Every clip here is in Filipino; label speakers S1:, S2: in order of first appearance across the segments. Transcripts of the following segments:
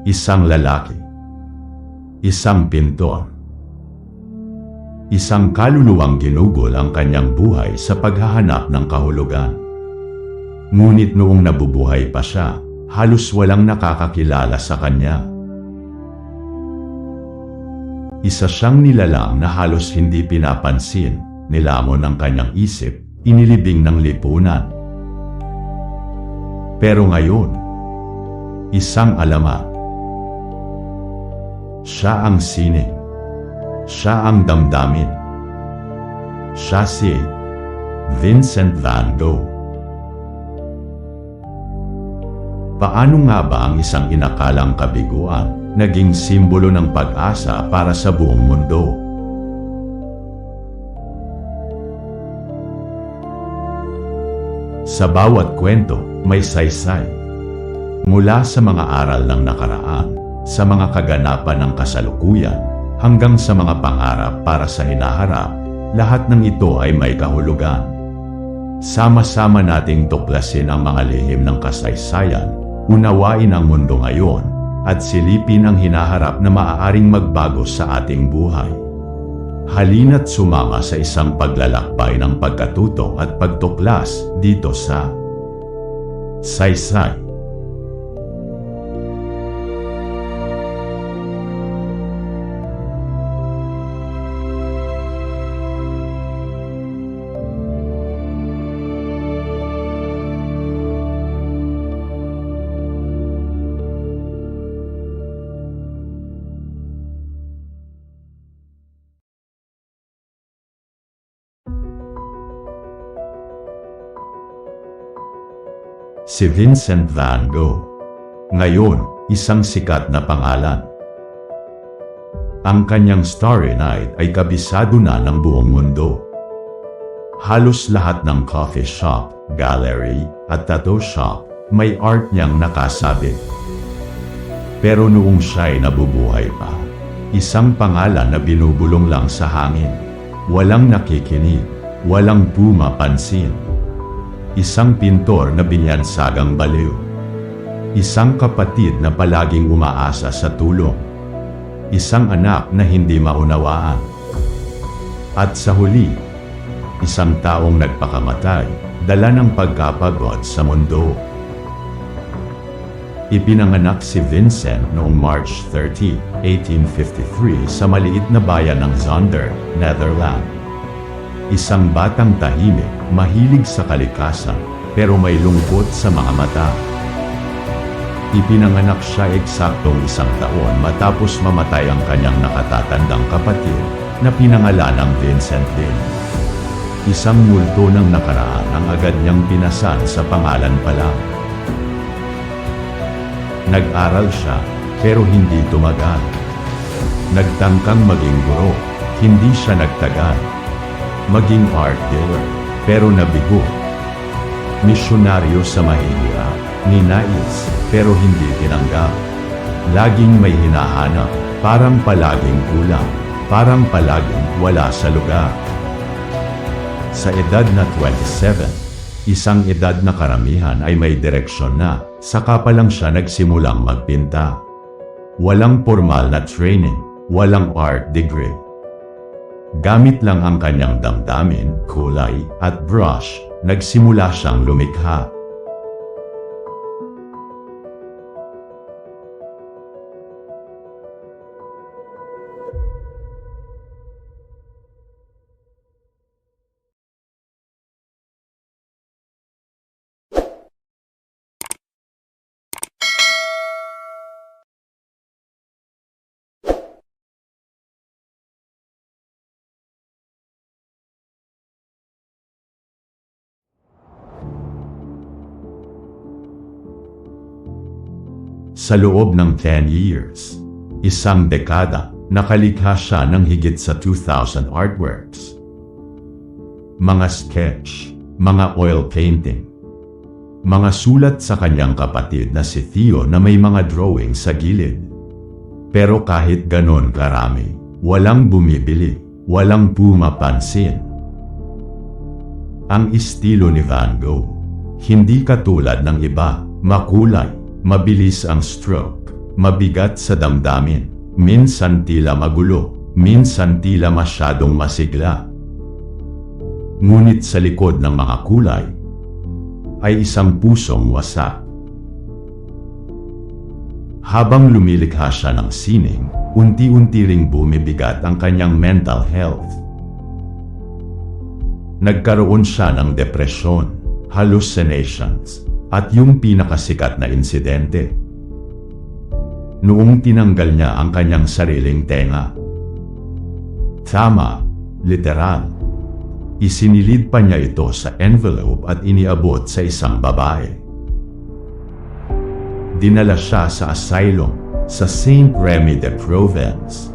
S1: Isang lalaki. Isang pintor. Isang kaluluwang ginugol ang kanyang buhay sa paghahanap ng kahulugan. Ngunit noong nabubuhay pa siya, halos walang nakakakilala sa kanya. Isa siyang nilalang na halos hindi pinapansin, nilamon ng kanyang isip, inilibing ng lipunan. Pero ngayon, isang alamat. Siya ang sining. Siya ang damdamin. Siya si Vincent van Gogh. Paano nga ba ang isang inakalang kabiguan naging simbolo ng pag-asa para sa buong mundo? Sa bawat kwento, may saysay. Mula sa mga aral ng nakaraan, sa mga kaganapan ng kasalukuyan, hanggang sa mga pangarap para sa hinaharap, lahat ng ito ay may kahulugan. Sama-sama nating tuklasin ang mga lihim ng kasaysayan, unawain ang mundo ngayon, at silipin ang hinaharap na maaaring magbago sa ating buhay. Halina't sumama sa isang paglalakbay ng pagkatuto at pagtuklas dito sa Saysay. Si Vincent van Gogh. Ngayon, isang sikat na pangalan. Ang kanyang Starry Night ay kabisado na ng buong mundo. Halos lahat ng coffee shop, gallery, at tattoo shop, may art niyang nakasabit. Pero noong siya'y nabubuhay pa, isang pangalan na binubulong lang sa hangin. Walang nakikinig, walang pumapansin. Isang pintor na binyansagang baliw. Isang kapatid na palaging umaasa sa tulong. Isang anak na hindi maunawaan. At sa huli, isang taong nagpakamatay, dala ng pagkapagod sa mundo. Ipinanganak si Vincent noong March 30, 1853 sa maliit na bayan ng Zonder, Netherlands. Isang batang tahimik, mahilig sa kalikasan, pero may lungkot sa mga mata. Ipinanganak siya eksaktong 1 taon matapos mamatay ang kanyang nakatatandang kapatid na pinangalan ng Vincent din. Isang multo ng nakaraan ang agad niyang pinasan sa pangalan pa lang. Nag-aral siya, pero hindi tumagal. Nagtangkang maging guro, hindi siya nagtagal. Maging art dealer, pero nabigo. Misyonaryo sa mahihirap, ninais, pero hindi tinanggap. Laging may hinahanap, parang palaging kulang, parang palaging wala sa lugar. Sa edad na 27, isang edad na karamihan ay may direksyon na, saka pa lang siya nagsimulang magpinta. Walang formal na training, walang art degree. Gamit lang ang kanyang damdamin, kulay, at brush, nagsimula siyang lumikha. Sa loob ng 10 years, isang dekada, nakalikha siya ng higit sa 2,000 artworks. Mga sketch, mga oil painting, mga sulat sa kanyang kapatid na si Theo na may mga drawing sa gilid. Pero kahit ganon karami, walang bumibili, walang pumapansin. Ang estilo ni Van Gogh, hindi katulad ng iba, makulay, mabilis ang stroke, mabigat sa damdamin, minsan tila magulo, minsan tila masyadong masigla. Ngunit sa likod ng mga kulay, ay isang pusong wasak. Habang lumilikha siya ng sining, unti-unti ring bumibigat ang kanyang mental health. Nagkaroon siya ng depresyon, hallucinations, at yung pinakasikat na insidente. Noong tinanggal niya ang kanyang sariling tenga. Tama, literal. Isinilid pa niya ito sa envelope at iniabot sa isang babae. Dinala siya sa asylum sa Saint Remy de Provence.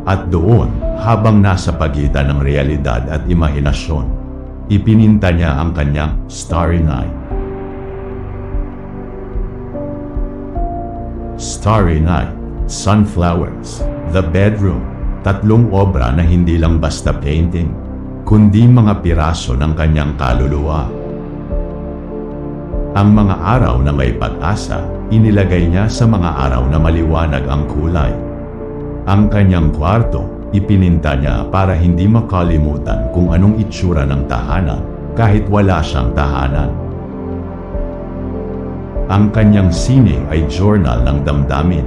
S1: At doon, habang nasa pagitan ng realidad at imahinasyon, ipininta niya ang kanyang Starry Night. Starry Night, Sunflowers, The Bedroom, tatlong obra na hindi lang basta painting, kundi mga piraso ng kanyang kaluluwa. Ang mga araw na may pag-asa, inilagay niya sa mga araw na maliwanag ang kulay. Ang kanyang kwarto, ipininta niya para hindi makalimutan kung anong itsura ng tahanan, kahit wala siyang tahanan. Ang kanyang sining ay journal ng damdamin,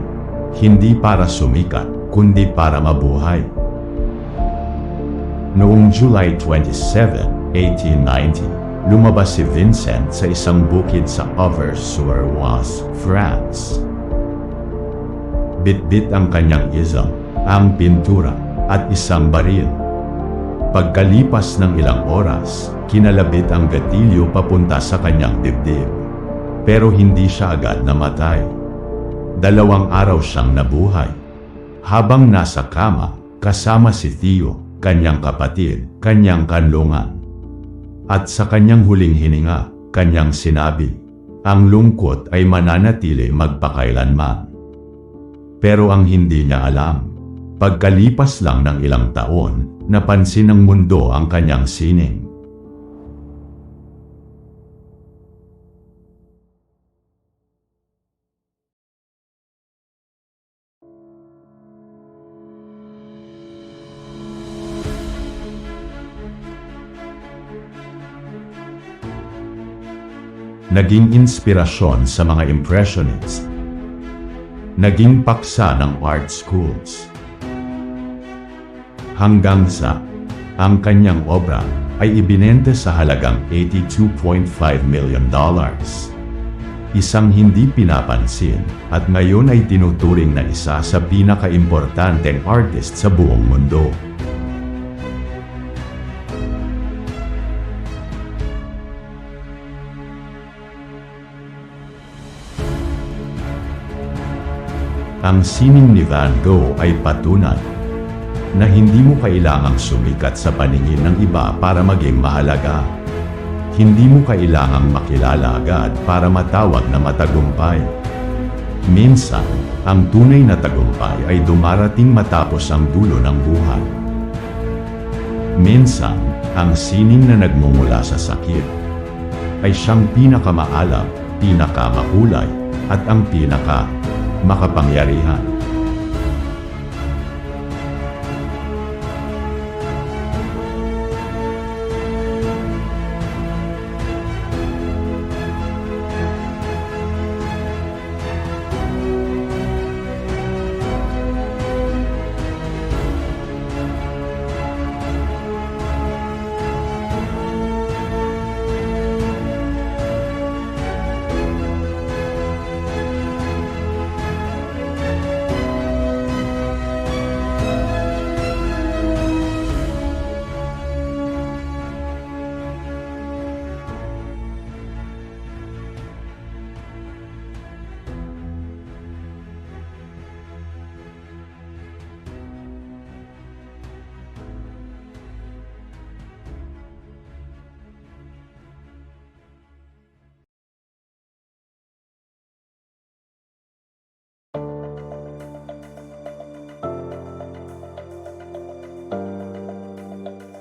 S1: hindi para sumikat, kundi para mabuhay. Noong July 27, 1890, lumabas si Vincent sa isang bukid sa Auvers-sur-Oise, France. Bit-bit ang kanyang isang, ang pintura, at isang baril. Pagkalipas ng ilang oras, kinalabit ang gatilyo papunta sa kanyang dibdib. Pero hindi siya agad namatay. 2 araw siyang nabuhay. Habang nasa kama, kasama si Theo, kanyang kapatid, kanyang kanlungan. At sa kanyang huling hininga, kanyang sinabi, ang lungkot ay mananatili magpakailanman. Pero ang hindi niya alam, pagkalipas lang ng ilang taon, napansin ng mundo ang kanyang sining. Naging inspirasyon sa mga Impressionists. Naging paksa ng art schools. Hanggang sa ang kanyang obra ay ibinenta sa halagang $82.5 million. Isang hindi pinapansin at ngayon ay tinuturing na isa sa pinakaimportanteng artist sa buong mundo. Ang sining ni Van Gogh ay patunay na hindi mo kailangang sumikat sa paningin ng iba para maging mahalaga. Hindi mo kailangang makilala agad para matawag na matagumpay. Minsan, ang tunay na tagumpay ay dumarating matapos ang dulo ng buhay. Minsan, ang sining na nagmumula sa sakit ay siyang pinakamaalam, pinakamakulay, at ang makapangyarihan.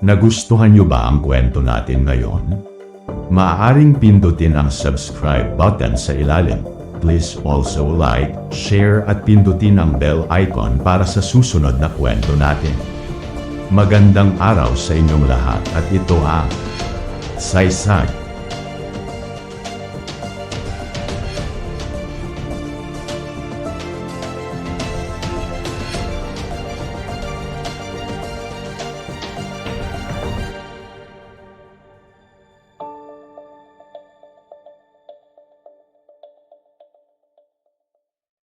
S1: Nagustuhan niyo ba ang kwento natin ngayon? Maaaring pindutin ang subscribe button sa ilalim, please also like, share at pindutin ang bell icon para sa susunod na kwento natin. Magandang araw sa inyong lahat at ito ang Saysay